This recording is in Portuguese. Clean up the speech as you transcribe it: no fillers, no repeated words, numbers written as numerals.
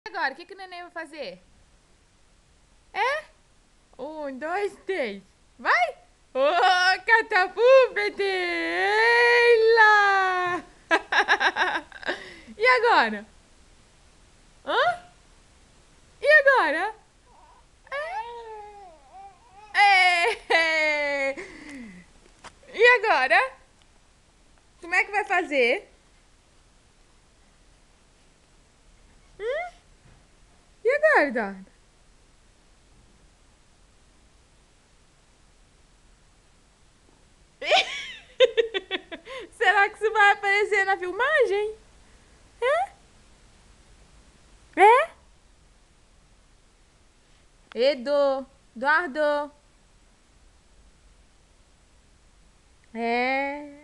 Agora, o que que o neném vai fazer? É? Um, dois, três. Vai! Ô, catapu, peteila! E agora? Hã? E agora? É. E agora? Como é que vai fazer? E agora, Eduardo? Será que isso vai aparecer na filmagem? É? Eduardo. É.